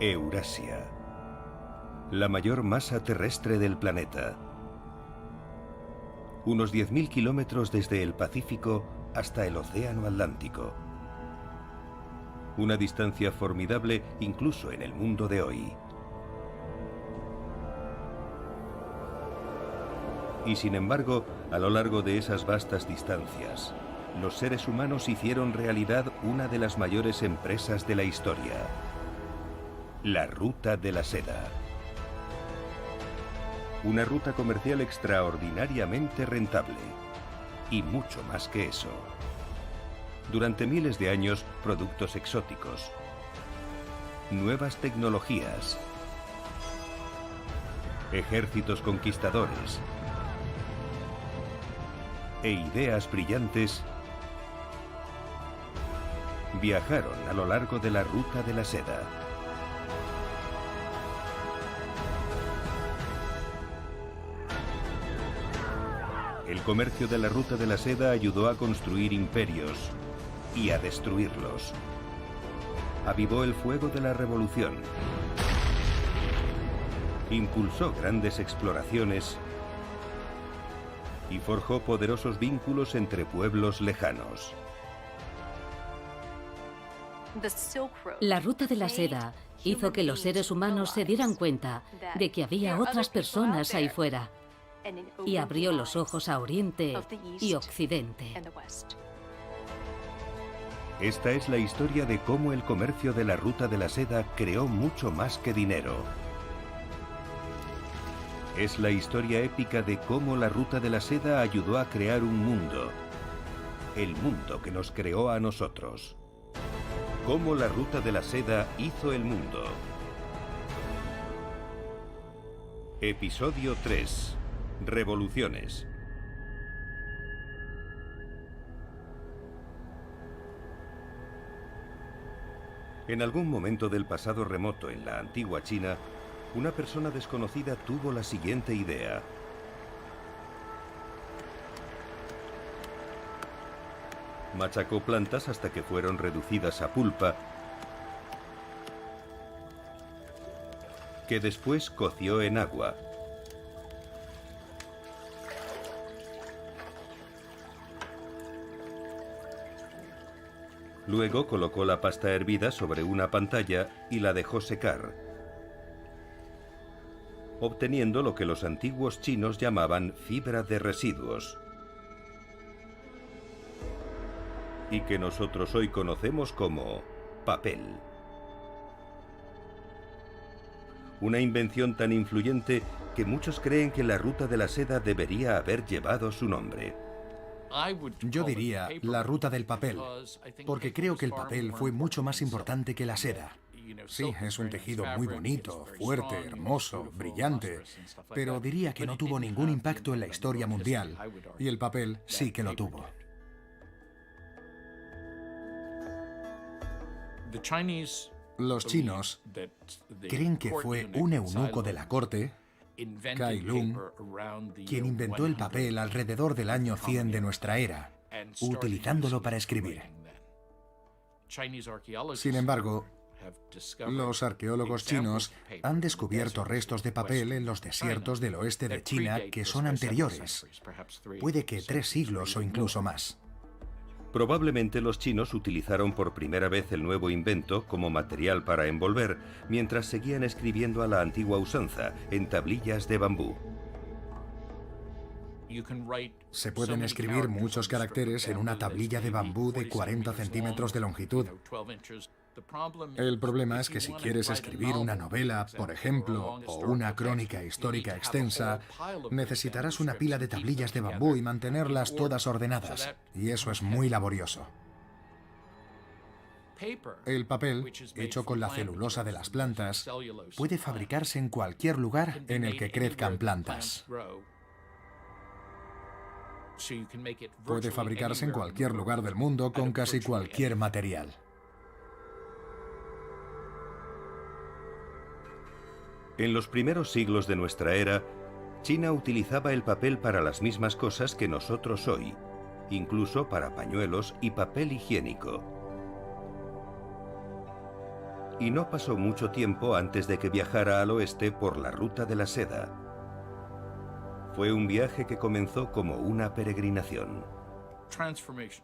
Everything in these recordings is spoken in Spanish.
Eurasia, la mayor masa terrestre del planeta. Unos 10.000 kilómetros desde el Pacífico hasta el Océano Atlántico. Una distancia formidable incluso en el mundo de hoy. Y sin embargo, a lo largo de esas vastas distancias, los seres humanos hicieron realidad una de las mayores empresas de la historia: la Ruta de la Seda. Una ruta comercial extraordinariamente rentable. Y mucho más que eso. Durante miles de años, productos exóticos, nuevas tecnologías, ejércitos conquistadores e ideas brillantes viajaron a lo largo de la Ruta de la Seda. El comercio de la Ruta de la Seda ayudó a construir imperios y a destruirlos. Avivó el fuego de la revolución. Impulsó grandes exploraciones y forjó poderosos vínculos entre pueblos lejanos. La Ruta de la Seda hizo que los seres humanos se dieran cuenta de que había otras personas ahí fuera y abrió los ojos a Oriente y Occidente. Esta es la historia de cómo el comercio de la Ruta de la Seda creó mucho más que dinero. Es la historia épica de cómo la Ruta de la Seda ayudó a crear un mundo. El mundo que nos creó a nosotros. Cómo la Ruta de la Seda hizo el mundo. Episodio 3. Revoluciones. En algún momento del pasado remoto en la antigua China, una persona desconocida tuvo la siguiente idea. Machacó plantas hasta que fueron reducidas a pulpa, que después coció en agua. Luego colocó la pasta hervida sobre una pantalla y la dejó secar, obteniendo lo que los antiguos chinos llamaban fibra de residuos, y que nosotros hoy conocemos como papel. Una invención tan influyente que muchos creen que la Ruta de la Seda debería haber llevado su nombre. Yo diría la ruta del papel, porque creo que el papel fue mucho más importante que la seda. Sí, es un tejido muy bonito, fuerte, hermoso, brillante, pero diría que no tuvo ningún impacto en la historia mundial, y el papel sí que lo tuvo. Los chinos creen que fue un eunuco de la corte, Kai Lung, quien inventó el papel alrededor del año 100 de nuestra era, utilizándolo para escribir. Sin embargo, los arqueólogos chinos han descubierto restos de papel en los desiertos del oeste de China que son anteriores, puede que 3 siglos o incluso más. Probablemente los chinos utilizaron por primera vez el nuevo invento como material para envolver, mientras seguían escribiendo a la antigua usanza, en tablillas de bambú. Se pueden escribir muchos caracteres en una tablilla de bambú de 40 centímetros de longitud. El problema es que si quieres escribir una novela, por ejemplo, o una crónica histórica extensa, necesitarás una pila de tablillas de bambú y mantenerlas todas ordenadas, y eso es muy laborioso. El papel, hecho con la celulosa de las plantas, puede fabricarse en cualquier lugar en el que crezcan plantas. Puede fabricarse en cualquier lugar del mundo con casi cualquier material. En los primeros siglos de nuestra era, China utilizaba el papel para las mismas cosas que nosotros hoy, incluso para pañuelos y papel higiénico. Y no pasó mucho tiempo antes de que viajara al oeste por la ruta de la seda. Fue un viaje que comenzó como una peregrinación.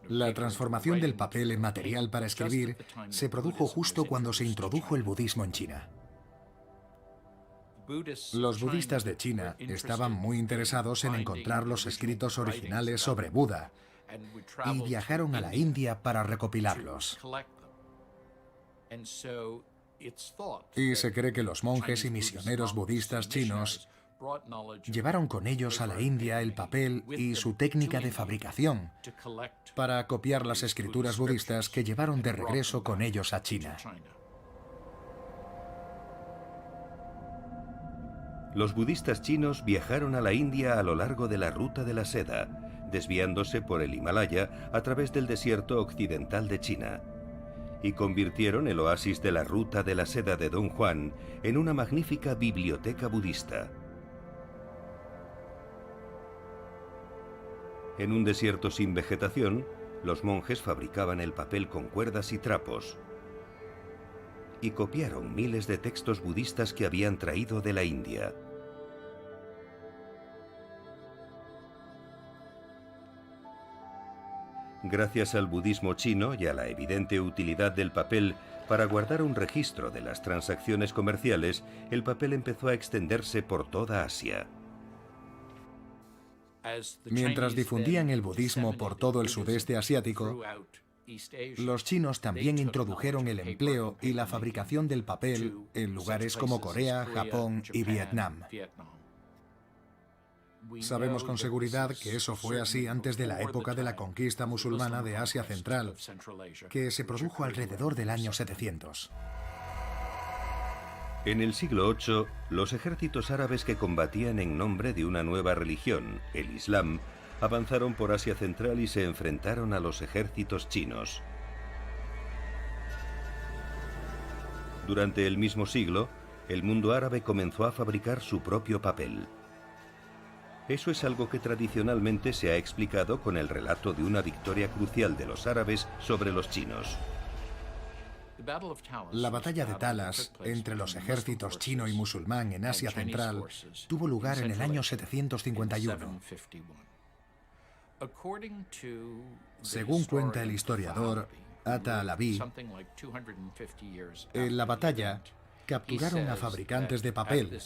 La transformación del papel en material para escribir se produjo justo cuando se introdujo el budismo en China. Los budistas de China estaban muy interesados en encontrar los escritos originales sobre Buda y viajaron a la India para recopilarlos. Y se cree que los monjes y misioneros budistas chinos llevaron con ellos a la India el papel y su técnica de fabricación para copiar las escrituras budistas que llevaron de regreso con ellos a China. Los budistas chinos viajaron a la India a lo largo de la ruta de la seda, desviándose por el Himalaya a través del desierto occidental de China, y convirtieron el oasis de la ruta de la seda de Don Juan en una magnífica biblioteca budista. En un desierto sin vegetación, los monjes fabricaban el papel con cuerdas y trapos y copiaron miles de textos budistas que habían traído de la India. Gracias al budismo chino y a la evidente utilidad del papel para guardar un registro de las transacciones comerciales, el papel empezó a extenderse por toda Asia. Mientras difundían el budismo por todo el sudeste asiático, los chinos también introdujeron el empleo y la fabricación del papel en lugares como Corea, Japón y Vietnam. Sabemos con seguridad que eso fue así antes de la época de la conquista musulmana de Asia Central, que se produjo alrededor del año 700. En el siglo VIII, los ejércitos árabes que combatían en nombre de una nueva religión, el Islam, avanzaron por Asia Central y se enfrentaron a los ejércitos chinos. Durante el mismo siglo, el mundo árabe comenzó a fabricar su propio papel. Eso es algo que tradicionalmente se ha explicado con el relato de una victoria crucial de los árabes sobre los chinos. La batalla de Talas entre los ejércitos chino y musulmán en Asia Central tuvo lugar en el año 751. Según cuenta el historiador Atta al-Abi, en la batalla capturaron a fabricantes de papel,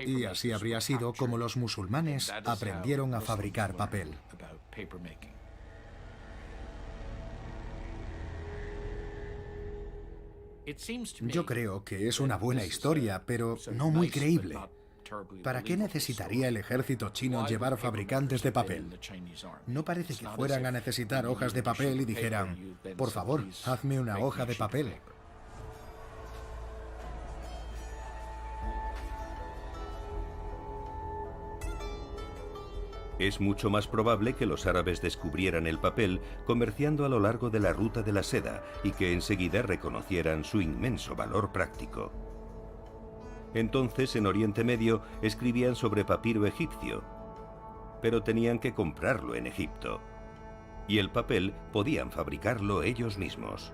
y así habría sido como los musulmanes aprendieron a fabricar papel. Yo creo que es una buena historia, pero no muy creíble. ¿Para qué necesitaría el ejército chino llevar fabricantes de papel? No parece que fueran a necesitar hojas de papel y dijeran, por favor, hazme una hoja de papel. Es mucho más probable que los árabes descubrieran el papel comerciando a lo largo de la ruta de la seda y que enseguida reconocieran su inmenso valor práctico. Entonces, en Oriente Medio, escribían sobre papiro egipcio, pero tenían que comprarlo en Egipto. Y el papel podían fabricarlo ellos mismos.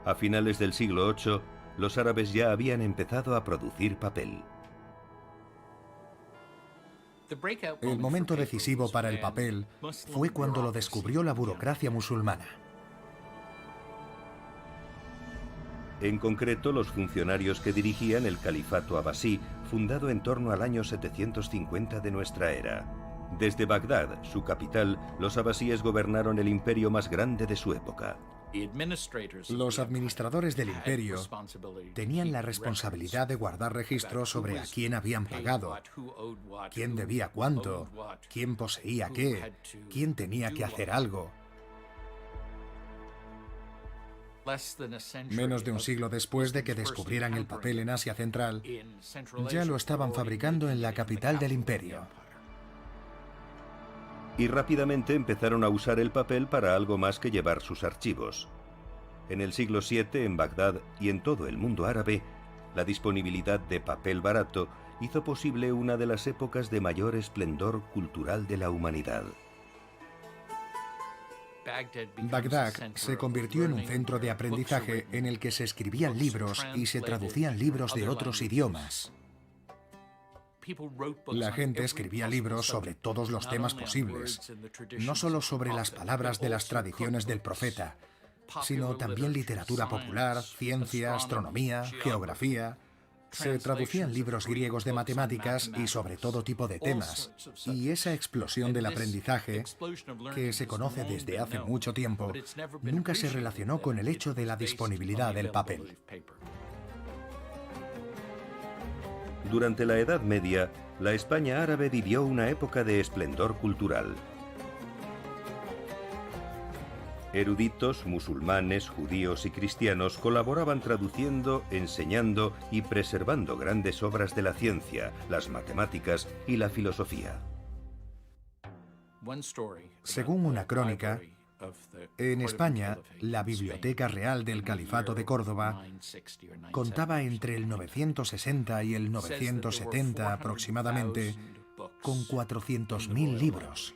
A finales del siglo VIII, los árabes ya habían empezado a producir papel. El momento decisivo para el papel fue cuando lo descubrió la burocracia musulmana. En concreto, los funcionarios que dirigían el califato abasí, fundado en torno al año 750 de nuestra era. Desde Bagdad, su capital, los abasíes gobernaron el imperio más grande de su época. Los administradores del imperio tenían la responsabilidad de guardar registros sobre a quién habían pagado, quién debía cuánto, quién poseía qué, quién tenía que hacer algo. Menos de un siglo después de que descubrieran el papel en Asia Central, ya lo estaban fabricando en la capital del imperio. Y rápidamente empezaron a usar el papel para algo más que llevar sus archivos. En el siglo VII, en Bagdad y en todo el mundo árabe, la disponibilidad de papel barato hizo posible una de las épocas de mayor esplendor cultural de la humanidad. Bagdad se convirtió en un centro de aprendizaje en el que se escribían libros y se traducían libros de otros idiomas. La gente escribía libros sobre todos los temas posibles, no solo sobre las palabras de las tradiciones del profeta, sino también literatura popular, ciencia, astronomía, geografía. Se traducían libros griegos de matemáticas y sobre todo tipo de temas. Y esa explosión del aprendizaje, que se conoce desde hace mucho tiempo, nunca se relacionó con el hecho de la disponibilidad del papel. Durante la Edad Media, la España árabe vivió una época de esplendor cultural. Eruditos, musulmanes, judíos y cristianos colaboraban traduciendo, enseñando y preservando grandes obras de la ciencia, las matemáticas y la filosofía. Según una crónica, en España, la Biblioteca Real del Califato de Córdoba contaba entre el 960 y el 970 aproximadamente con 400.000 libros.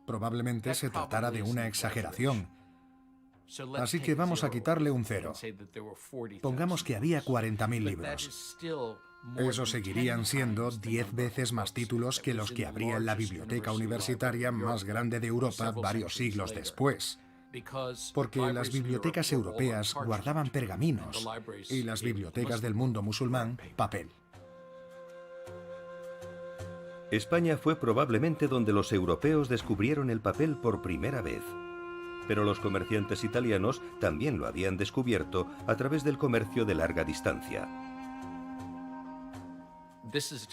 Probablemente se tratara de una exageración, así que vamos a quitarle un cero. Pongamos que había 40.000 libros. Eso seguirían siendo 10 veces más títulos que los que habría en la biblioteca universitaria más grande de Europa varios siglos después. Porque las bibliotecas europeas guardaban pergaminos y las bibliotecas del mundo musulmán, papel. España fue probablemente donde los europeos descubrieron el papel por primera vez. Pero los comerciantes italianos también lo habían descubierto a través del comercio de larga distancia.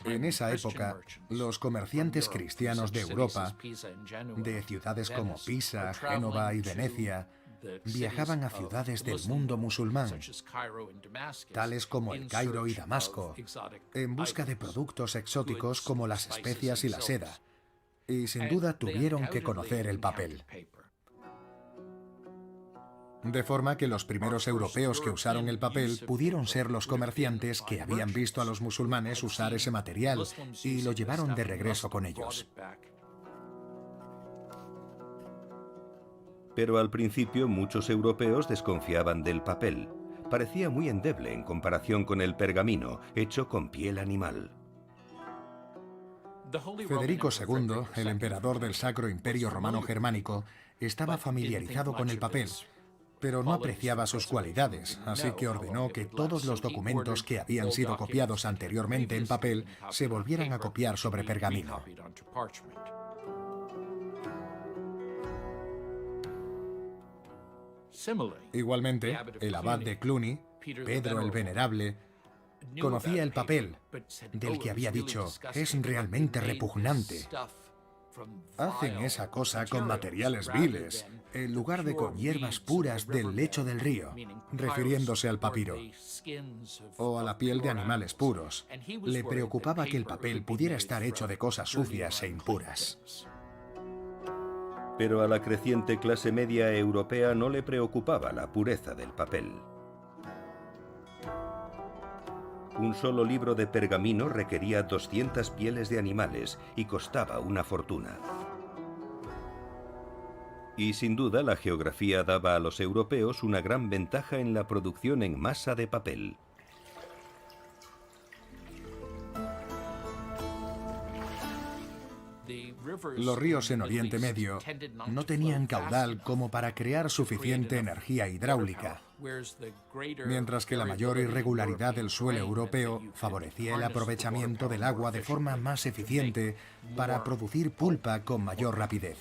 En esa época, los comerciantes cristianos de Europa, de ciudades como Pisa, Génova y Venecia, viajaban a ciudades del mundo musulmán, tales como El Cairo y Damasco, en busca de productos exóticos como las especias y la seda, y sin duda tuvieron que conocer el papel. De forma que los primeros europeos que usaron el papel pudieron ser los comerciantes que habían visto a los musulmanes usar ese material y lo llevaron de regreso con ellos. Pero al principio muchos europeos desconfiaban del papel. Parecía muy endeble en comparación con el pergamino, hecho con piel animal. Federico II, el emperador del Sacro Imperio Romano Germánico, estaba familiarizado con el papel, pero no apreciaba sus cualidades, así que ordenó que todos los documentos que habían sido copiados anteriormente en papel se volvieran a copiar sobre pergamino. Igualmente, el abad de Cluny, Pedro el Venerable, conocía el papel, del que había dicho, es realmente repugnante. Hacen esa cosa con materiales viles, en lugar de con hierbas puras del lecho del río, refiriéndose al papiro, o a la piel de animales puros. Le preocupaba que el papel pudiera estar hecho de cosas sucias e impuras. Pero a la creciente clase media europea no le preocupaba la pureza del papel. Un solo libro de pergamino requería 200 pieles de animales y costaba una fortuna. Y sin duda la geografía daba a los europeos una gran ventaja en la producción en masa de papel. Los ríos en Oriente Medio no tenían caudal como para crear suficiente energía hidráulica, mientras que la mayor irregularidad del suelo europeo favorecía el aprovechamiento del agua de forma más eficiente para producir pulpa con mayor rapidez.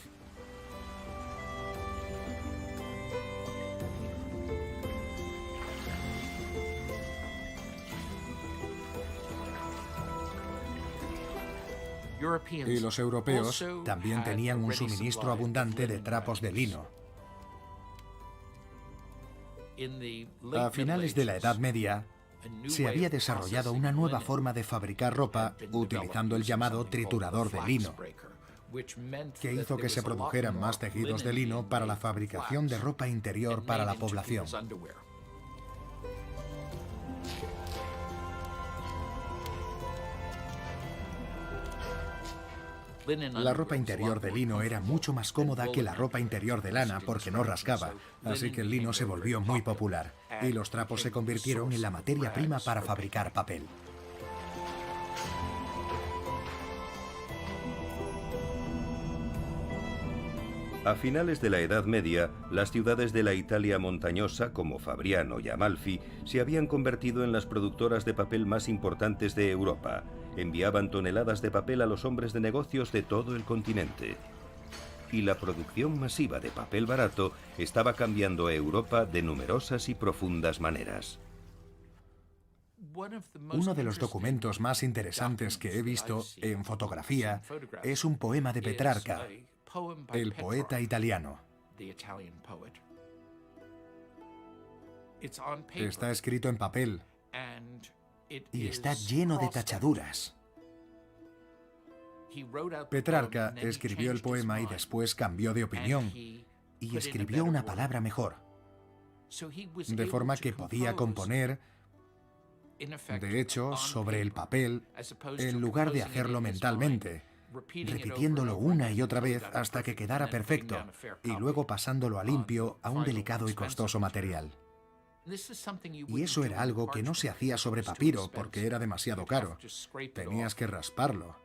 Y los europeos también tenían un suministro abundante de trapos de lino. A finales de la Edad Media, se había desarrollado una nueva forma de fabricar ropa utilizando el llamado triturador de lino, que hizo que se produjeran más tejidos de lino para la fabricación de ropa interior para la población. La ropa interior de lino era mucho más cómoda que la ropa interior de lana porque no rasgaba, así que el lino se volvió muy popular y los trapos se convirtieron en la materia prima para fabricar papel. A finales de la Edad Media, las ciudades de la Italia montañosa, como Fabriano y Amalfi, se habían convertido en las productoras de papel más importantes de Europa. Enviaban toneladas de papel a los hombres de negocios de todo el continente. Y la producción masiva de papel barato estaba cambiando a Europa de numerosas y profundas maneras. Uno de los documentos más interesantes que he visto en fotografía es un poema de Petrarca, el poeta italiano. Está escrito en papel y está lleno de tachaduras. Petrarca escribió el poema y después cambió de opinión y escribió una palabra mejor, de forma que podía componer, de hecho, sobre el papel, en lugar de hacerlo mentalmente, repitiéndolo una y otra vez hasta que quedara perfecto y luego pasándolo a limpio a un delicado y costoso material. Y eso era algo que no se hacía sobre papiro porque era demasiado caro. Tenías que rasparlo.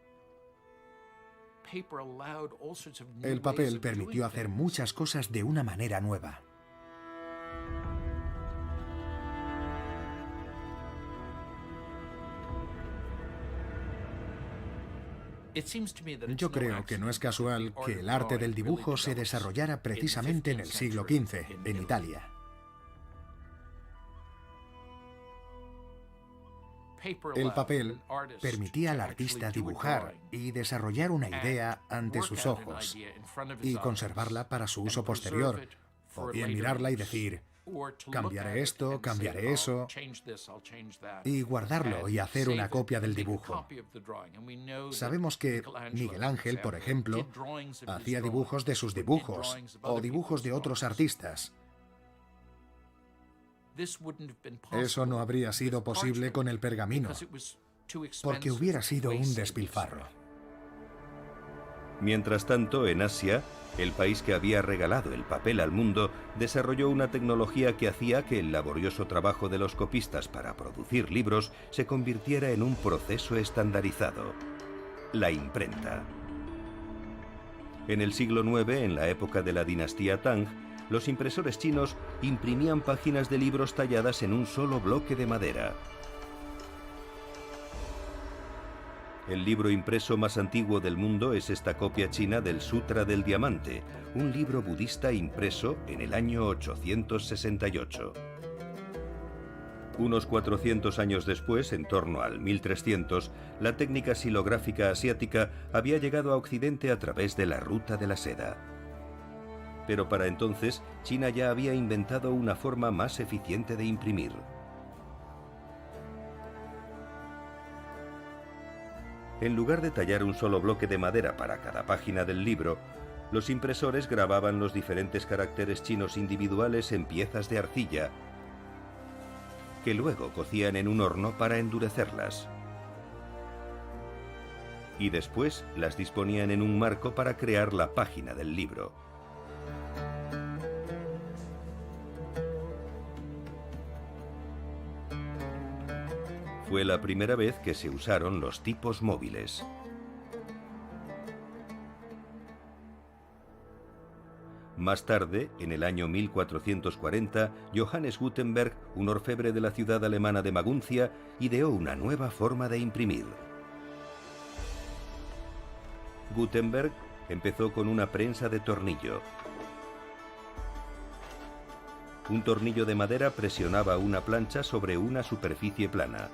El papel permitió hacer muchas cosas de una manera nueva. Yo creo que no es casual que el arte del dibujo se desarrollara precisamente en el siglo XV, en Italia. El papel permitía al artista dibujar y desarrollar una idea ante sus ojos y conservarla para su uso posterior, o bien mirarla y decir, cambiaré esto, cambiaré eso, y guardarlo y hacer una copia del dibujo. Sabemos que Miguel Ángel, por ejemplo, hacía dibujos de sus dibujos o dibujos de otros artistas. Eso no habría sido posible con el pergamino, porque hubiera sido un despilfarro. Mientras tanto, en Asia, el país que había regalado el papel al mundo desarrolló una tecnología que hacía que el laborioso trabajo de los copistas para producir libros se convirtiera en un proceso estandarizado: la imprenta. En el siglo IX, en la época de la dinastía Tang, los impresores chinos imprimían páginas de libros talladas en un solo bloque de madera. El libro impreso más antiguo del mundo es esta copia china del Sutra del Diamante, un libro budista impreso en el año 868. Unos 400 años después, en torno al 1300, la técnica xilográfica asiática había llegado a Occidente a través de la ruta de la seda. Pero para entonces, China ya había inventado una forma más eficiente de imprimir. En lugar de tallar un solo bloque de madera para cada página del libro, los impresores grababan los diferentes caracteres chinos individuales en piezas de arcilla, que luego cocían en un horno para endurecerlas. Y después las disponían en un marco para crear la página del libro. Fue la primera vez que se usaron los tipos móviles. Más tarde, en el año 1440, Johannes Gutenberg, un orfebre de la ciudad alemana de Maguncia, ideó una nueva forma de imprimir. Gutenberg empezó con una prensa de tornillo. Un tornillo de madera presionaba una plancha sobre una superficie plana.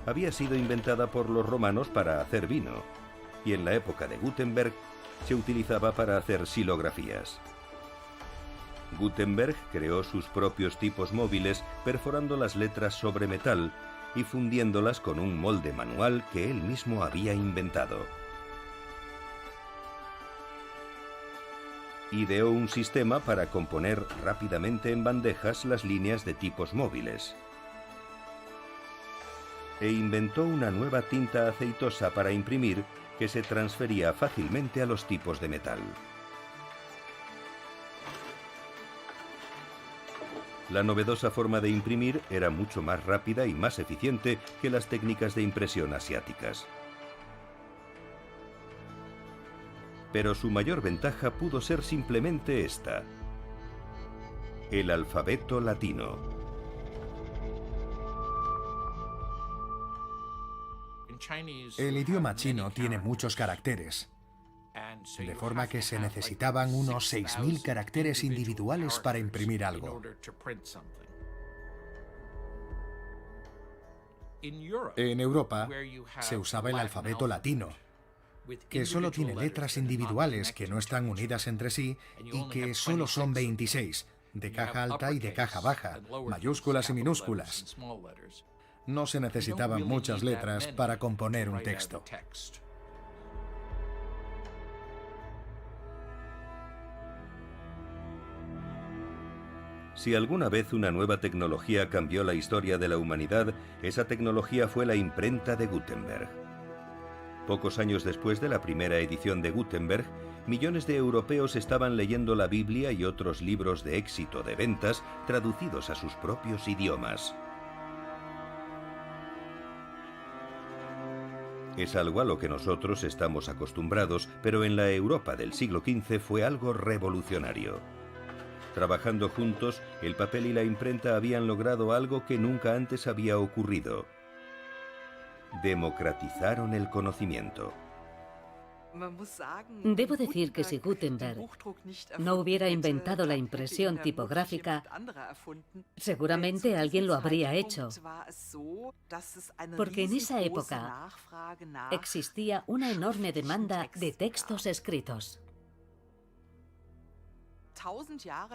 Había sido inventada por los romanos para hacer vino, y en la época de Gutenberg se utilizaba para hacer xilografías. Gutenberg creó sus propios tipos móviles perforando las letras sobre metal y fundiéndolas con un molde manual que él mismo había inventado. Ideó un sistema para componer rápidamente en bandejas las líneas de tipos móviles. E inventó una nueva tinta aceitosa para imprimir que se transfería fácilmente a los tipos de metal. La novedosa forma de imprimir era mucho más rápida y más eficiente que las técnicas de impresión asiáticas. Pero su mayor ventaja pudo ser simplemente esta: el alfabeto latino. El idioma chino tiene muchos caracteres, de forma que se necesitaban unos 6.000 caracteres individuales para imprimir algo. En Europa se usaba el alfabeto latino, que solo tiene letras individuales que no están unidas entre sí y que solo son 26, de caja alta y de caja baja, mayúsculas y minúsculas. No se necesitaban muchas letras para componer un texto. Si alguna vez una nueva tecnología cambió la historia de la humanidad, esa tecnología fue la imprenta de Gutenberg. Pocos años después de la primera edición de Gutenberg, millones de europeos estaban leyendo la Biblia y otros libros de éxito de ventas traducidos a sus propios idiomas. Es algo a lo que nosotros estamos acostumbrados, pero en la Europa del siglo XV fue algo revolucionario. Trabajando juntos, el papel y la imprenta habían logrado algo que nunca antes había ocurrido: democratizaron el conocimiento. Debo decir que si Gutenberg no hubiera inventado la impresión tipográfica, seguramente alguien lo habría hecho, porque en esa época existía una enorme demanda de textos escritos.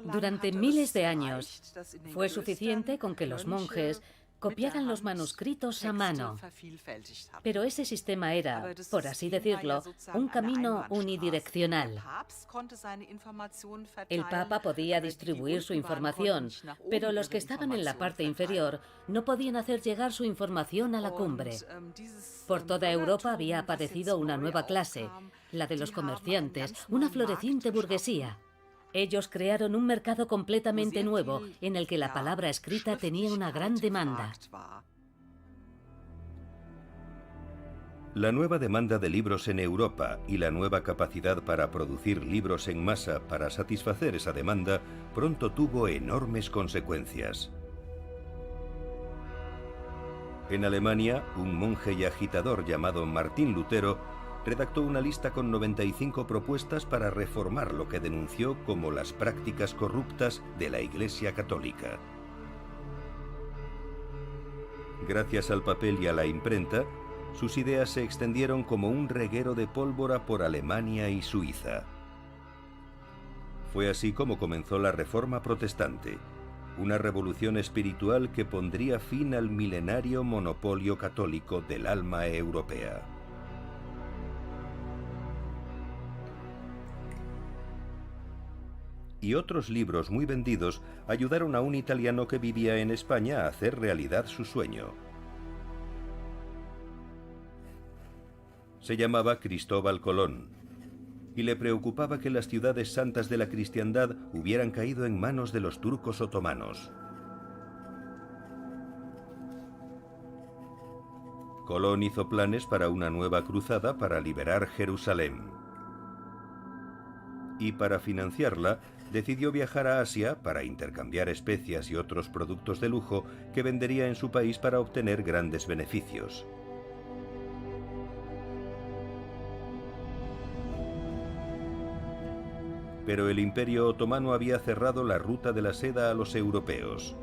Durante miles de años fue suficiente con que los monjes copiaran los manuscritos a mano. Pero ese sistema era, por así decirlo, un camino unidireccional. El Papa podía distribuir su información, pero los que estaban en la parte inferior no podían hacer llegar su información a la cumbre. Por toda Europa había aparecido una nueva clase, la de los comerciantes, una floreciente burguesía. Ellos crearon un mercado completamente nuevo, en el que la palabra escrita tenía una gran demanda. La nueva demanda de libros en Europa y la nueva capacidad para producir libros en masa para satisfacer esa demanda pronto tuvo enormes consecuencias. En Alemania, un monje y agitador llamado Martín Lutero redactó una lista con 95 propuestas para reformar lo que denunció como las prácticas corruptas de la Iglesia Católica. Gracias al papel y a la imprenta, sus ideas se extendieron como un reguero de pólvora por Alemania y Suiza. Fue así como comenzó la Reforma Protestante, una revolución espiritual que pondría fin al milenario monopolio católico del alma europea. Y otros libros muy vendidos ayudaron a un italiano que vivía en España a hacer realidad su sueño. Se llamaba Cristóbal Colón, y le preocupaba que las ciudades santas de la cristiandad hubieran caído en manos de los turcos otomanos. Colón hizo planes para una nueva cruzada para liberar Jerusalén. Y para financiarla, decidió viajar a Asia para intercambiar especias y otros productos de lujo que vendería en su país para obtener grandes beneficios. Pero el Imperio Otomano había cerrado la ruta de la seda a los europeos.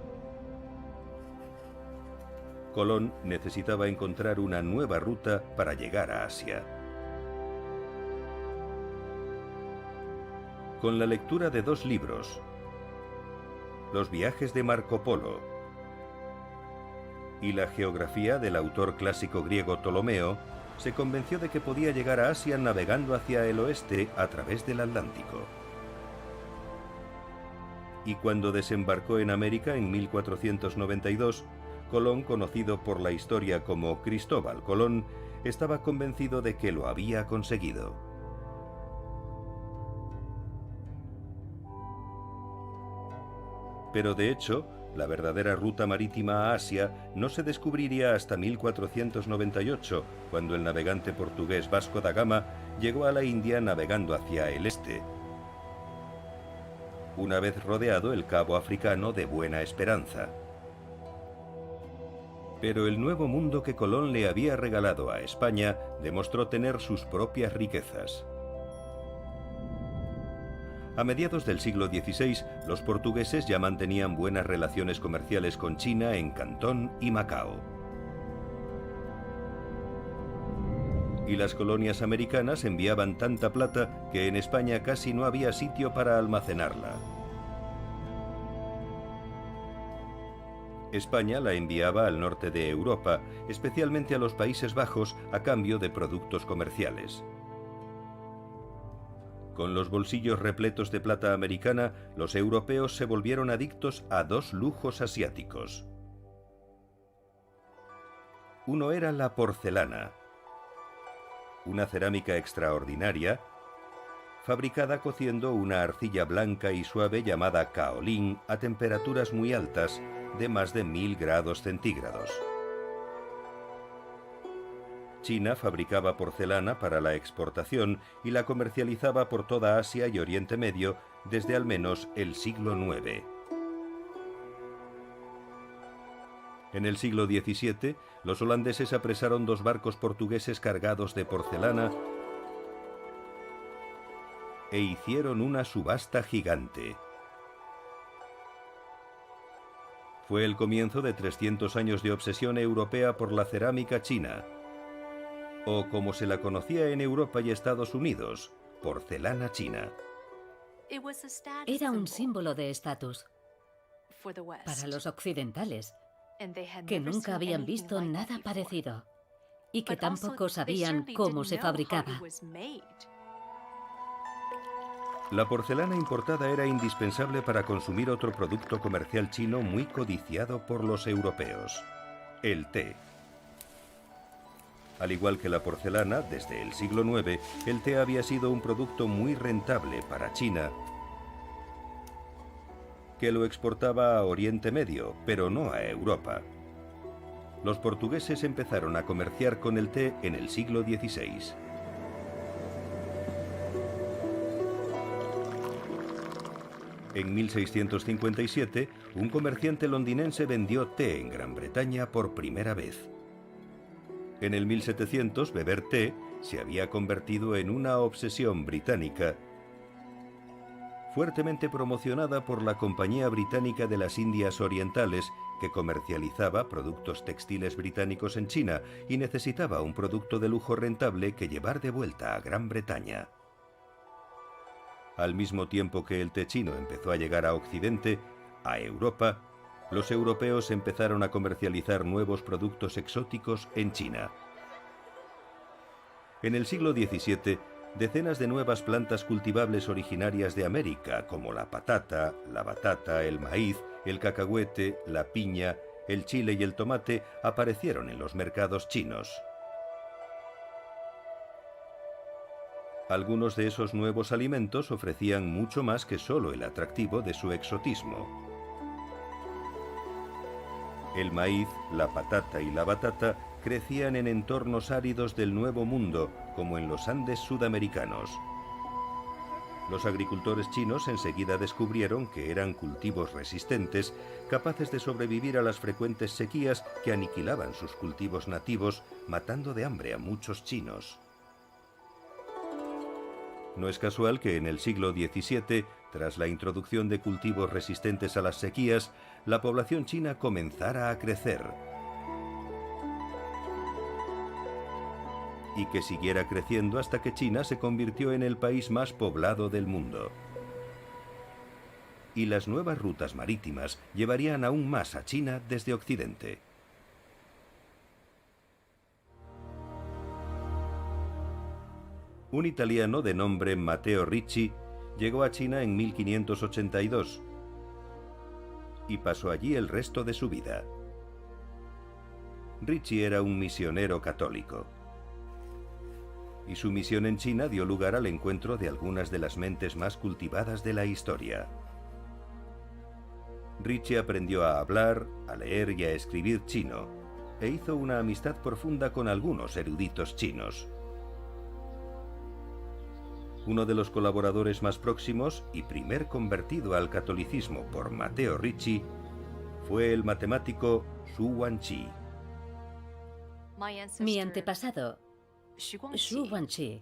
Colón necesitaba encontrar una nueva ruta para llegar a Asia. Con la lectura de dos libros, Los viajes de Marco Polo y la geografía del autor clásico griego Ptolomeo, se convenció de que podía llegar a Asia navegando hacia el oeste a través del Atlántico. Y cuando desembarcó en América en 1492, Colón, conocido por la historia como Cristóbal Colón, estaba convencido de que lo había conseguido. Pero de hecho, la verdadera ruta marítima a Asia no se descubriría hasta 1498, cuando el navegante portugués Vasco da Gama llegó a la India navegando hacia el este, una vez rodeado el cabo africano de Buena Esperanza. Pero el nuevo mundo que Colón le había regalado a España demostró tener sus propias riquezas. A mediados del siglo XVI, los portugueses ya mantenían buenas relaciones comerciales con China en Cantón y Macao. Y las colonias americanas enviaban tanta plata que en España casi no había sitio para almacenarla. España la enviaba al norte de Europa, especialmente a los Países Bajos, a cambio de productos comerciales. Con los bolsillos repletos de plata americana, los europeos se volvieron adictos a dos lujos asiáticos. Uno era la porcelana, una cerámica extraordinaria, fabricada cociendo una arcilla blanca y suave llamada kaolín a temperaturas muy altas, de más de 1000 grados centígrados. China fabricaba porcelana para la exportación y la comercializaba por toda Asia y Oriente Medio desde al menos el siglo IX. En el siglo XVII, los holandeses apresaron 2 barcos portugueses cargados de porcelana e hicieron una subasta gigante. Fue el comienzo de 300 años de obsesión europea por la cerámica china, o como se la conocía en Europa y Estados Unidos, porcelana china. Era un símbolo de estatus para los occidentales, que nunca habían visto nada parecido y que tampoco sabían cómo se fabricaba. La porcelana importada era indispensable para consumir otro producto comercial chino muy codiciado por los europeos: el té. Al igual que la porcelana, desde el siglo IX, el té había sido un producto muy rentable para China, que lo exportaba a Oriente Medio, pero no a Europa. Los portugueses empezaron a comerciar con el té en el siglo XVI. En 1657, un comerciante londinense vendió té en Gran Bretaña por primera vez. En el 1700, beber té se había convertido en una obsesión británica, fuertemente promocionada por la Compañía Británica de las Indias Orientales, que comercializaba productos textiles británicos en China y necesitaba un producto de lujo rentable que llevar de vuelta a Gran Bretaña. Al mismo tiempo que el té chino empezó a llegar a Occidente, a Europa, los europeos empezaron a comercializar nuevos productos exóticos en China. En el siglo XVII, decenas de nuevas plantas cultivables originarias de América, como la patata, la batata, el maíz, el cacahuete, la piña, el chile y el tomate, aparecieron en los mercados chinos. Algunos de esos nuevos alimentos ofrecían mucho más que solo el atractivo de su exotismo. El maíz, la patata y la batata crecían en entornos áridos del Nuevo Mundo, como en los Andes sudamericanos. Los agricultores chinos enseguida descubrieron que eran cultivos resistentes, capaces de sobrevivir a las frecuentes sequías que aniquilaban sus cultivos nativos, matando de hambre a muchos chinos. No es casual que en el siglo XVII, tras la introducción de cultivos resistentes a las sequías, la población china comenzara a crecer y que siguiera creciendo hasta que China se convirtió en el país más poblado del mundo. Y las nuevas rutas marítimas llevarían aún más a China desde Occidente. Un italiano de nombre Matteo Ricci llegó a China en 1582 y pasó allí el resto de su vida. Ricci era un misionero católico. Y su misión en China dio lugar al encuentro de algunas de las mentes más cultivadas de la historia. Ricci aprendió a hablar, a leer y a escribir chino, e hizo una amistad profunda con algunos eruditos chinos. Uno de los colaboradores más próximos y primer convertido al catolicismo por Matteo Ricci fue el matemático Xu Guangqi. Mi antepasado, Xu Guangqi,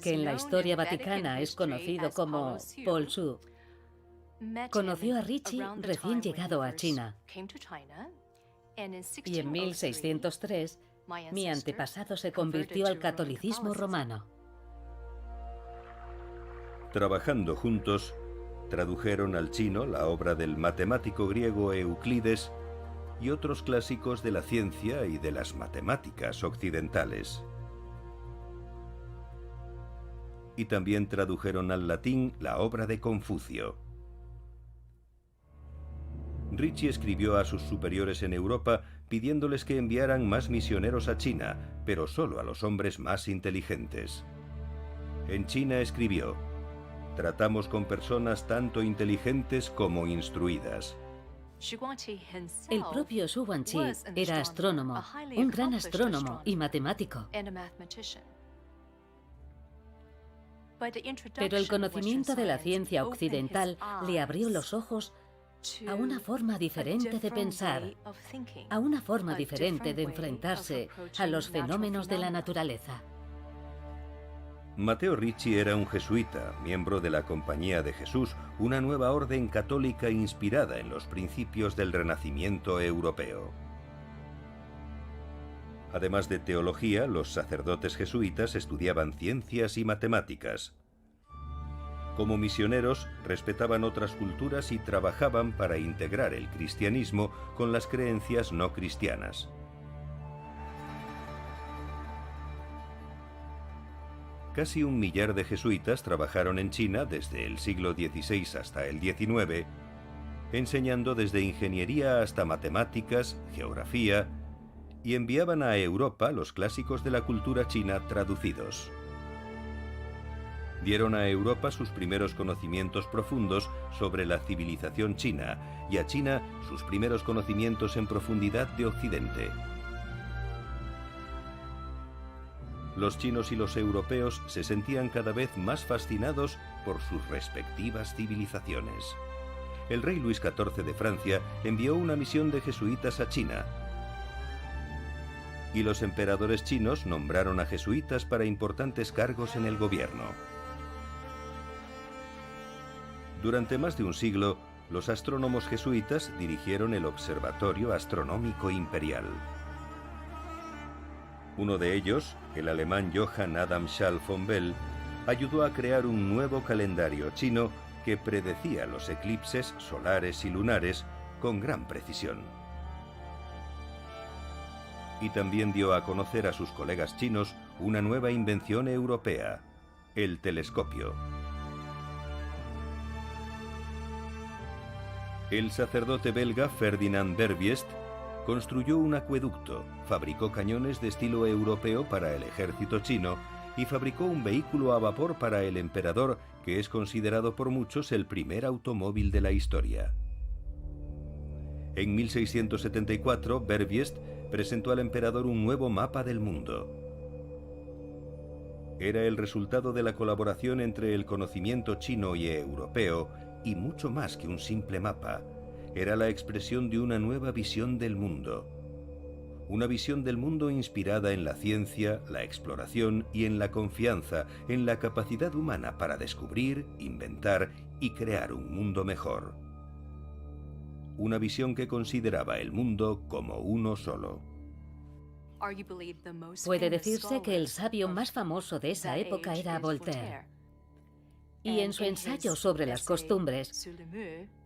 que en la historia vaticana es conocido como Paul Xu, conoció a Ricci recién llegado a China. Y en 1603, mi antepasado se convirtió al catolicismo romano. Trabajando juntos, tradujeron al chino la obra del matemático griego Euclides y otros clásicos de la ciencia y de las matemáticas occidentales. Y también tradujeron al latín la obra de Confucio. Ricci escribió a sus superiores en Europa pidiéndoles que enviaran más misioneros a China, pero solo a los hombres más inteligentes. En China escribió: "Tratamos con personas tanto inteligentes como instruidas". El propio Xu Guangqi era astrónomo, un gran astrónomo y matemático. Pero el conocimiento de la ciencia occidental le abrió los ojos a una forma diferente de pensar, a una forma diferente de enfrentarse a los fenómenos de la naturaleza. Matteo Ricci era un jesuita, miembro de la Compañía de Jesús, una nueva orden católica inspirada en los principios del Renacimiento europeo. Además de teología, los sacerdotes jesuitas estudiaban ciencias y matemáticas. Como misioneros, respetaban otras culturas y trabajaban para integrar el cristianismo con las creencias no cristianas. Casi 1 millar de jesuitas trabajaron en China desde el siglo XVI hasta el XIX, enseñando desde ingeniería hasta matemáticas, geografía, y enviaban a Europa los clásicos de la cultura china traducidos. Dieron a Europa sus primeros conocimientos profundos sobre la civilización china y a China sus primeros conocimientos en profundidad de Occidente. Los chinos y los europeos se sentían cada vez más fascinados por sus respectivas civilizaciones. El rey Luis XIV de Francia envió una misión de jesuitas a China, y los emperadores chinos nombraron a jesuitas para importantes cargos en el gobierno. Durante más de un siglo, los astrónomos jesuitas dirigieron el Observatorio Astronómico Imperial. Uno de ellos, el alemán Johann Adam Schall von Bell, ayudó a crear un nuevo calendario chino que predecía los eclipses solares y lunares con gran precisión. Y también dio a conocer a sus colegas chinos una nueva invención europea, el telescopio. El sacerdote belga Ferdinand Verbiest construyó un acueducto, fabricó cañones de estilo europeo para el ejército chino y fabricó un vehículo a vapor para el emperador, que es considerado por muchos el primer automóvil de la historia. En 1674, Verbiest presentó al emperador un nuevo mapa del mundo. Era el resultado de la colaboración entre el conocimiento chino y europeo, y mucho más que un simple mapa. Era la expresión de una nueva visión del mundo. Una visión del mundo inspirada en la ciencia, la exploración y en la confianza, en la capacidad humana para descubrir, inventar y crear un mundo mejor. Una visión que consideraba el mundo como uno solo. Puede decirse que el sabio más famoso de esa época era Voltaire. Y en su ensayo sobre las costumbres,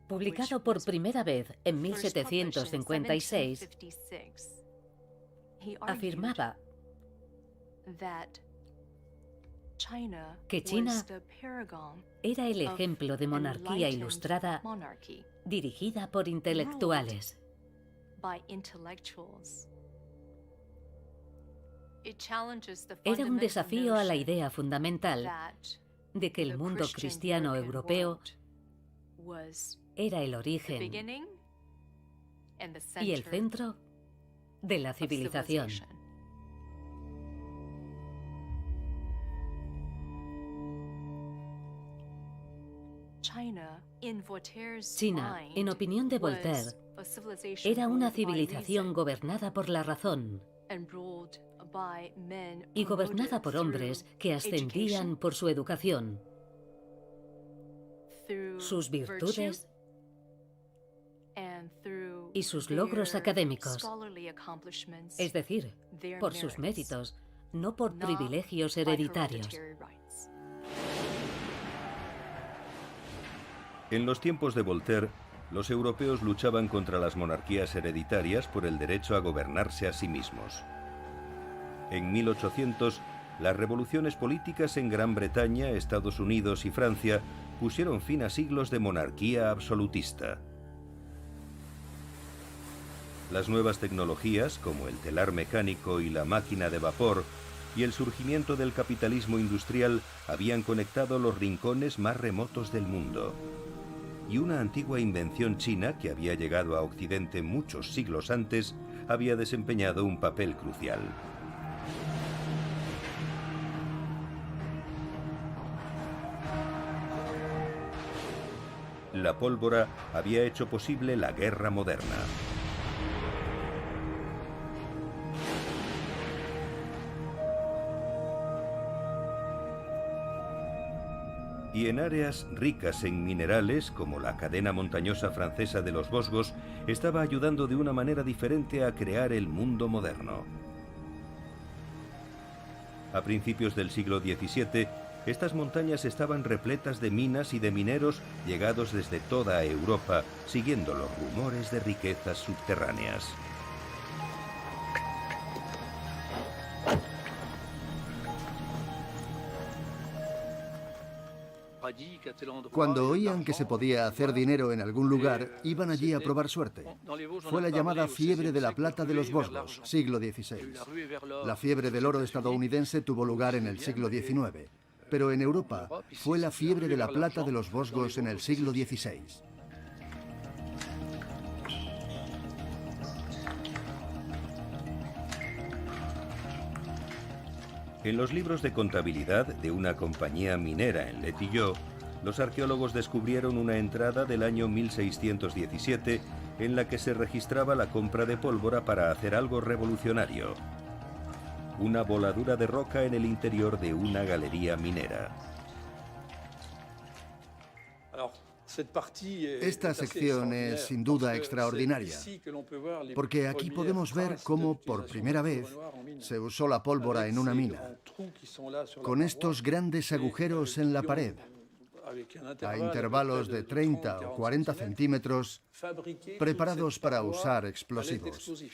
publicado por primera vez en 1756, afirmaba que China era el ejemplo de monarquía ilustrada dirigida por intelectuales. Era un desafío a la idea fundamental de que el mundo cristiano europeo era el origen y el centro de la civilización. China, en opinión de Voltaire, era una civilización gobernada por la razón y gobernada por hombres que ascendían por su educación, sus virtudes y sus logros académicos, es decir, por sus méritos, no por privilegios hereditarios. En los tiempos de Voltaire, los europeos luchaban contra las monarquías hereditarias por el derecho a gobernarse a sí mismos. En 1800, las revoluciones políticas en Gran Bretaña, Estados Unidos y Francia pusieron fin a siglos de monarquía absolutista. Las nuevas tecnologías, como el telar mecánico y la máquina de vapor, y el surgimiento del capitalismo industrial habían conectado los rincones más remotos del mundo. Y una antigua invención china que había llegado a Occidente muchos siglos antes había desempeñado un papel crucial. La pólvora había hecho posible la guerra moderna. Y en áreas ricas en minerales, como la cadena montañosa francesa de los Vosgos, estaba ayudando de una manera diferente a crear el mundo moderno. A principios del siglo XVII, estas montañas estaban repletas de minas y de mineros llegados desde toda Europa, siguiendo los rumores de riquezas subterráneas. Cuando oían que se podía hacer dinero en algún lugar, iban allí a probar suerte. Fue la llamada fiebre de la plata de los Vosgos, siglo XVI. La fiebre del oro estadounidense tuvo lugar en el siglo XIX, pero en Europa fue la fiebre de la plata de los Vosgos en el siglo XVI. En los libros de contabilidad de una compañía minera en Letilló, los arqueólogos descubrieron una entrada del año 1617 en la que se registraba la compra de pólvora para hacer algo revolucionario: una voladura de roca en el interior de una galería minera. Esta sección es sin duda extraordinaria, porque aquí podemos ver cómo por primera vez se usó la pólvora en una mina, con estos grandes agujeros en la pared, a intervalos de 30 o 40 centímetros, preparados para usar explosivos.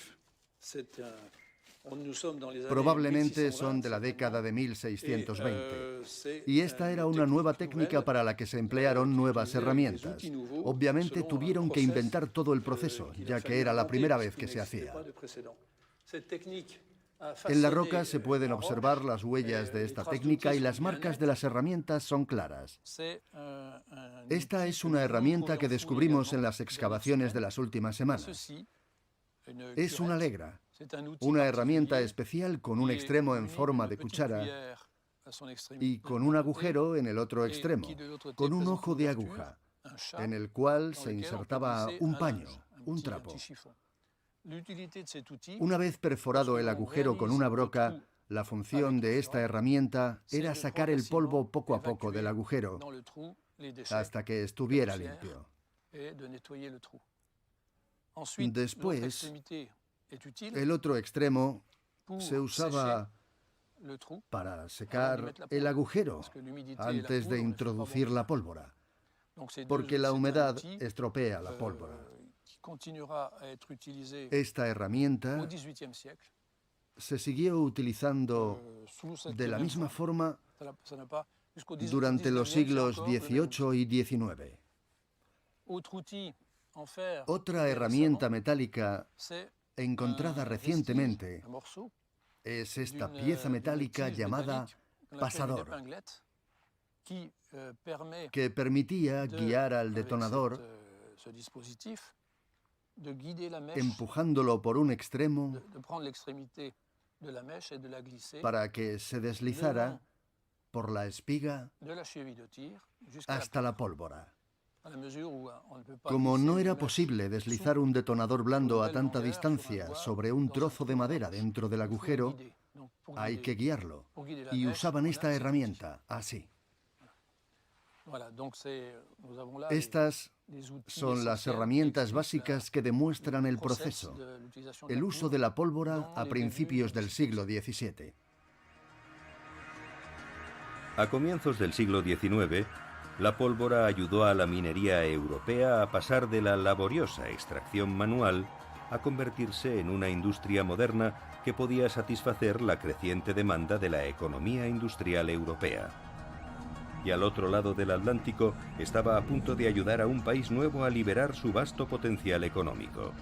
Probablemente son de la década de 1620. Y esta era una nueva técnica para la que se emplearon nuevas herramientas. Obviamente tuvieron que inventar todo el proceso, ya que era la primera vez que se hacía. En la roca se pueden observar las huellas de esta técnica y las marcas de las herramientas son claras. Esta es una herramienta que descubrimos en las excavaciones de las últimas semanas. Es una legra, una herramienta especial con un extremo en forma de cuchara y con un agujero en el otro extremo, con un ojo de aguja, en el cual se insertaba un paño, un trapo. Una vez perforado el agujero con una broca, la función de esta herramienta era sacar el polvo poco a poco del agujero hasta que estuviera limpio. Después, el otro extremo se usaba para secar el agujero antes de introducir la pólvora, porque la humedad estropea la pólvora. Esta herramienta se siguió utilizando de la misma forma durante los siglos XVIII y XIX. Otra herramienta metálica encontrada recientemente es esta pieza metálica llamada pasador, que permitía guiar al detonador empujándolo por un extremo para que se deslizara por la espiga hasta la pólvora. Como no era posible deslizar un detonador blando a tanta distancia sobre un trozo de madera dentro del agujero, hay que guiarlo. Y usaban esta herramienta, así. Estas son las herramientas básicas que demuestran el proceso, el uso de la pólvora a principios del siglo XVII. A comienzos del siglo XIX, la pólvora ayudó a la minería europea a pasar de la laboriosa extracción manual a convertirse en una industria moderna que podía satisfacer la creciente demanda de la economía industrial europea. Y al otro lado del Atlántico estaba a punto de ayudar a un país nuevo a liberar su vasto potencial económico.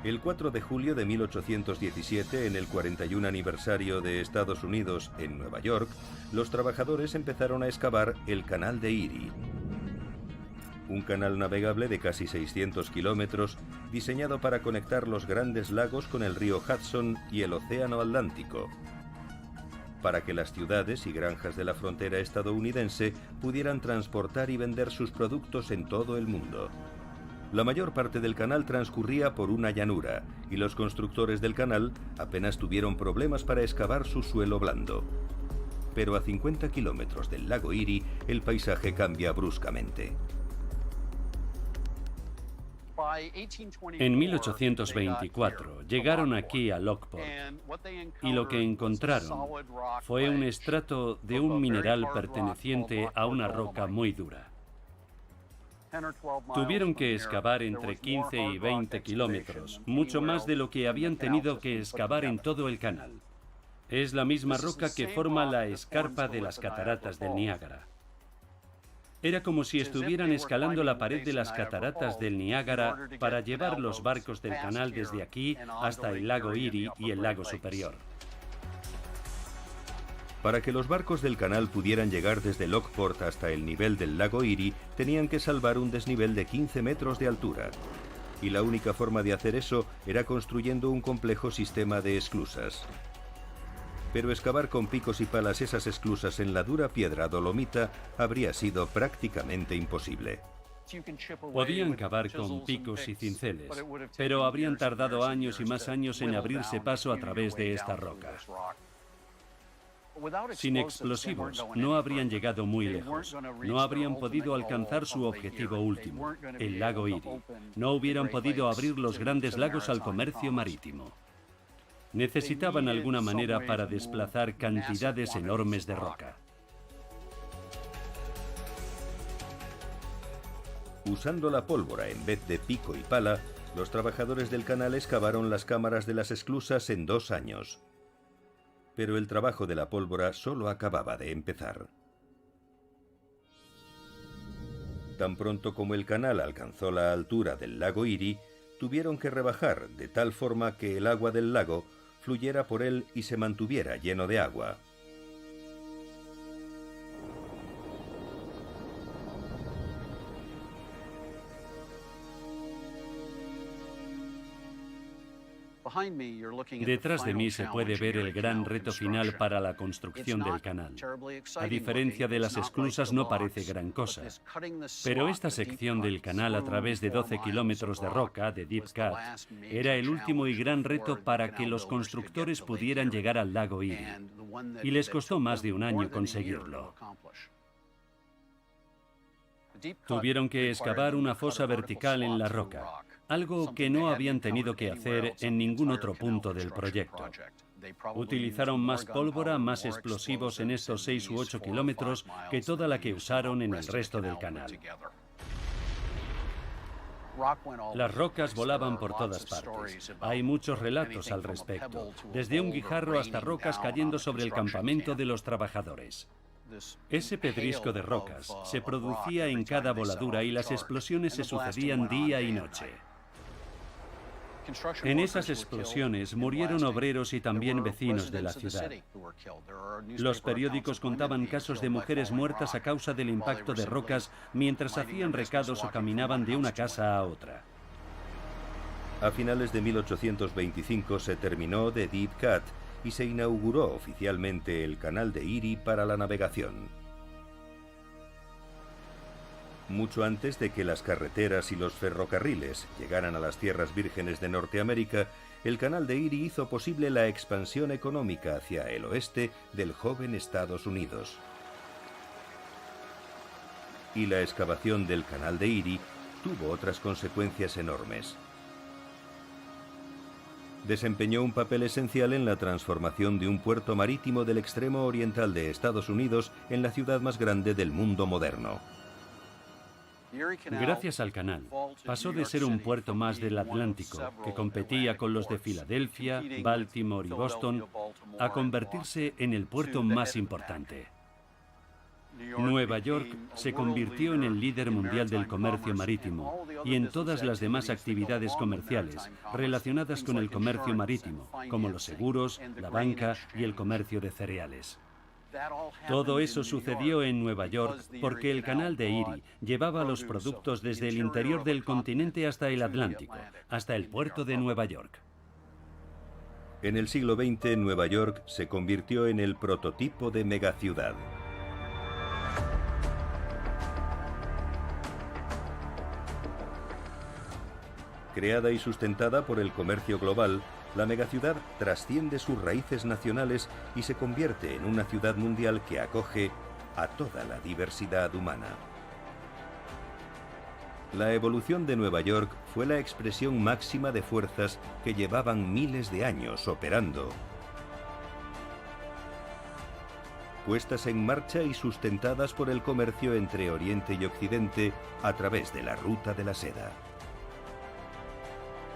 El 4 de julio de 1817, en el 41 aniversario de Estados Unidos en Nueva York, los trabajadores empezaron a excavar el Canal de Erie. Un canal navegable de casi 600 kilómetros, diseñado para conectar los grandes lagos con el río Hudson y el océano Atlántico, para que las ciudades y granjas de la frontera estadounidense pudieran transportar y vender sus productos en todo el mundo. La mayor parte del canal transcurría por una llanura, y los constructores del canal apenas tuvieron problemas para excavar su suelo blando. Pero a 50 kilómetros del lago Erie, el paisaje cambia bruscamente. En 1824 llegaron aquí a Lockport y lo que encontraron fue un estrato de un mineral perteneciente a una roca muy dura. Tuvieron que excavar entre 15 y 20 kilómetros, mucho más de lo que habían tenido que excavar en todo el canal. Es la misma roca que forma la escarpa de las cataratas del Niágara. Era como si estuvieran escalando la pared de las cataratas del Niágara para llevar los barcos del canal desde aquí hasta el lago Erie y el lago Superior. Para que los barcos del canal pudieran llegar desde Lockport hasta el nivel del lago Erie, tenían que salvar un desnivel de 15 metros de altura. Y la única forma de hacer eso era construyendo un complejo sistema de esclusas. Pero excavar con picos y palas esas esclusas en la dura piedra dolomita habría sido prácticamente imposible. Podían cavar con picos y cinceles, pero habrían tardado años y más años en abrirse paso a través de esta roca. Sin explosivos, no habrían llegado muy lejos. No habrían podido alcanzar su objetivo último, el lago Erie. No hubieran podido abrir los grandes lagos al comercio marítimo. Necesitaban alguna manera para desplazar cantidades enormes de roca. Usando la pólvora en vez de pico y pala, los trabajadores del canal excavaron las cámaras de las esclusas en 2 años. Pero el trabajo de la pólvora solo acababa de empezar. Tan pronto como el canal alcanzó la altura del lago Erie, tuvieron que rebajar de tal forma que el agua del lago fluyera por él y se mantuviera lleno de agua. Detrás de mí se puede ver el gran reto final para la construcción del canal. A diferencia de las esclusas, no parece gran cosa. Pero esta sección del canal a través de 12 kilómetros de roca, de Deep Cut, era el último y gran reto para que los constructores pudieran llegar al lago Erie. Y les costó más de un año conseguirlo. Tuvieron que excavar una fosa vertical en la roca, algo que no habían tenido que hacer en ningún otro punto del proyecto. Utilizaron más pólvora, más explosivos en estos 6 u 8 kilómetros que toda la que usaron en el resto del canal. Las rocas volaban por todas partes. Hay muchos relatos al respecto, desde un guijarro hasta rocas cayendo sobre el campamento de los trabajadores. Ese pedrisco de rocas se producía en cada voladura y las explosiones se sucedían día y noche. En esas explosiones murieron obreros y también vecinos de la ciudad. Los periódicos contaban casos de mujeres muertas a causa del impacto de rocas mientras hacían recados o caminaban de una casa a otra. A finales de 1825 se terminó The Deep Cut y se inauguró oficialmente el canal de Erie para la navegación. Mucho antes de que las carreteras y los ferrocarriles llegaran a las tierras vírgenes de Norteamérica, el canal de Erie hizo posible la expansión económica hacia el oeste del joven Estados Unidos. Y la excavación del canal de Erie tuvo otras consecuencias enormes. Desempeñó un papel esencial en la transformación de un puerto marítimo del extremo oriental de Estados Unidos en la ciudad más grande del mundo moderno. Gracias al canal, pasó de ser un puerto más del Atlántico, que competía con los de Filadelfia, Baltimore y Boston, a convertirse en el puerto más importante. Nueva York se convirtió en el líder mundial del comercio marítimo y en todas las demás actividades comerciales relacionadas con el comercio marítimo, como los seguros, la banca y el comercio de cereales. Todo eso sucedió en Nueva York porque el canal de Erie llevaba los productos desde el interior del continente hasta el Atlántico, hasta el puerto de Nueva York. En el siglo XX, Nueva York se convirtió en el prototipo de megaciudad. Creada y sustentada por el comercio global, la megaciudad trasciende sus raíces nacionales y se convierte en una ciudad mundial que acoge a toda la diversidad humana. La evolución de Nueva York fue la expresión máxima de fuerzas que llevaban miles de años operando, puestas en marcha y sustentadas por el comercio entre Oriente y Occidente a través de la Ruta de la Seda.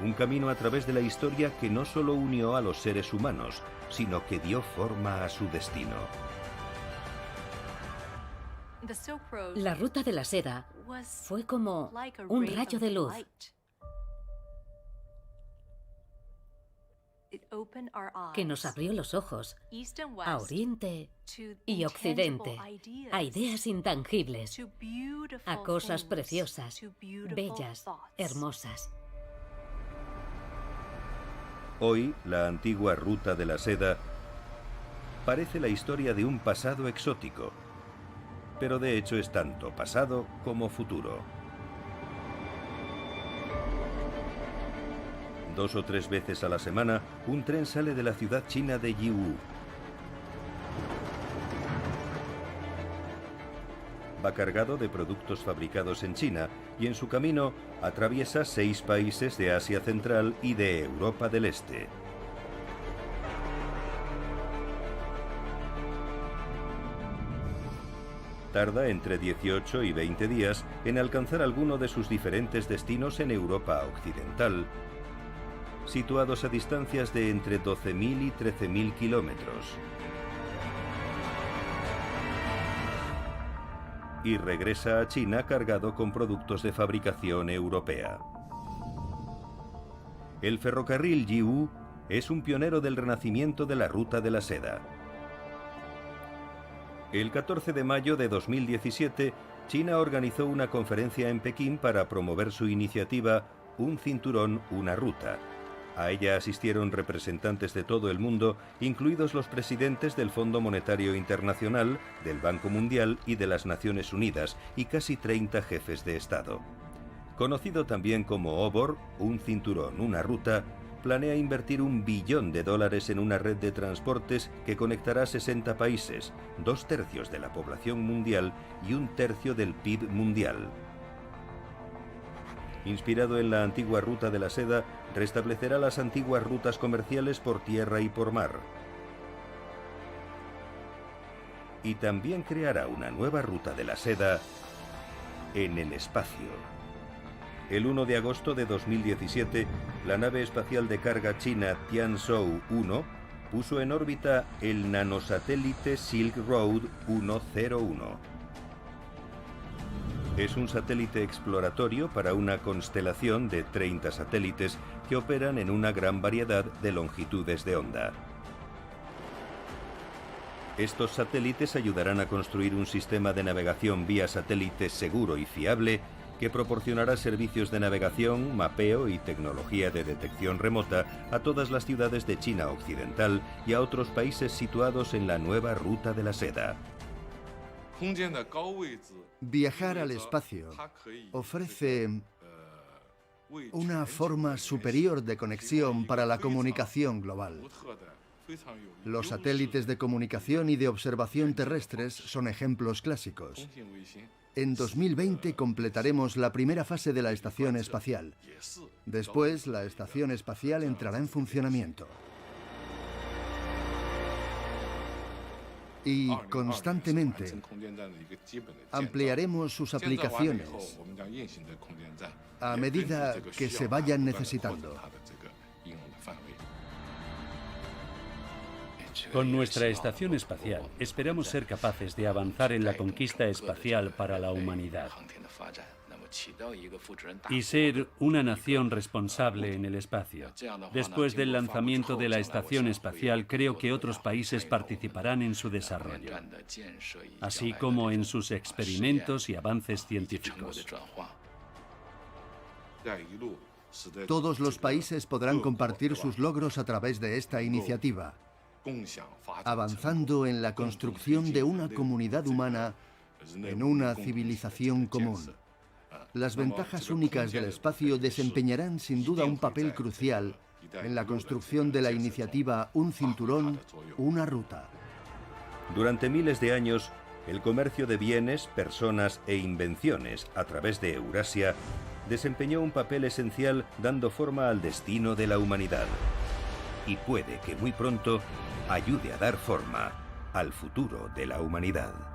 Un camino a través de la historia que no solo unió a los seres humanos, sino que dio forma a su destino. La Ruta de la Seda fue como un rayo de luz. Que nos abrió los ojos a Oriente y Occidente, a ideas intangibles, a cosas preciosas, bellas, hermosas. Hoy, la antigua Ruta de la Seda parece la historia de un pasado exótico, pero de hecho es tanto pasado como futuro. 2 o 3 veces a la semana, un tren sale de la ciudad china de Yiwu. Va cargado de productos fabricados en China y en su camino atraviesa 6 países de Asia Central y de Europa del Este. Tarda entre 18 y 20 días en alcanzar alguno de sus diferentes destinos en Europa Occidental, situados a distancias de entre 12.000 y 13.000 kilómetros. Y regresa a China cargado con productos de fabricación europea. El ferrocarril Yiwu es un pionero del renacimiento de la Ruta de la Seda. El 14 de mayo de 2017, China organizó una conferencia en Pekín para promover su iniciativa Un cinturón, una ruta. A ella asistieron representantes de todo el mundo, incluidos los presidentes del Fondo Monetario Internacional, del Banco Mundial y de las Naciones Unidas, y casi 30 jefes de Estado. Conocido también como OBOR, Un cinturón, una ruta, planea invertir $1 billón en una red de transportes que conectará 60 países, 2/3 de la población mundial y 1/3 del PIB mundial. Inspirado en la antigua Ruta de la Seda, restablecerá las antiguas rutas comerciales por tierra y por mar. Y también creará una nueva Ruta de la Seda en el espacio. El 1 de agosto de 2017, la nave espacial de carga china Tianzhou-1 puso en órbita el nanosatélite Silk Road 101. Es un satélite exploratorio para una constelación de 30 satélites que operan en una gran variedad de longitudes de onda. Estos satélites ayudarán a construir un sistema de navegación vía satélite seguro y fiable que proporcionará servicios de navegación, mapeo y tecnología de detección remota a todas las ciudades de China occidental y a otros países situados en la nueva Ruta de la Seda. Viajar al espacio ofrece una forma superior de conexión para la comunicación global. Los satélites de comunicación y de observación terrestres son ejemplos clásicos. En 2020 completaremos la primera fase de la estación espacial. Después, la estación espacial entrará en funcionamiento. Y constantemente ampliaremos sus aplicaciones a medida que se vayan necesitando. Con nuestra estación espacial, esperamos ser capaces de avanzar en la conquista espacial para la humanidad y ser una nación responsable en el espacio. Después del lanzamiento de la estación espacial, creo que otros países participarán en su desarrollo, así como en sus experimentos y avances científicos. Todos los países podrán compartir sus logros a través de esta iniciativa, avanzando en la construcción de una comunidad humana en una civilización común. Las ventajas únicas del espacio desempeñarán sin duda un papel crucial en la construcción de la iniciativa Un Cinturón, una Ruta. Durante miles de años, el comercio de bienes, personas e invenciones a través de Eurasia desempeñó un papel esencial dando forma al destino de la humanidad. Y puede que muy pronto ayude a dar forma al futuro de la humanidad.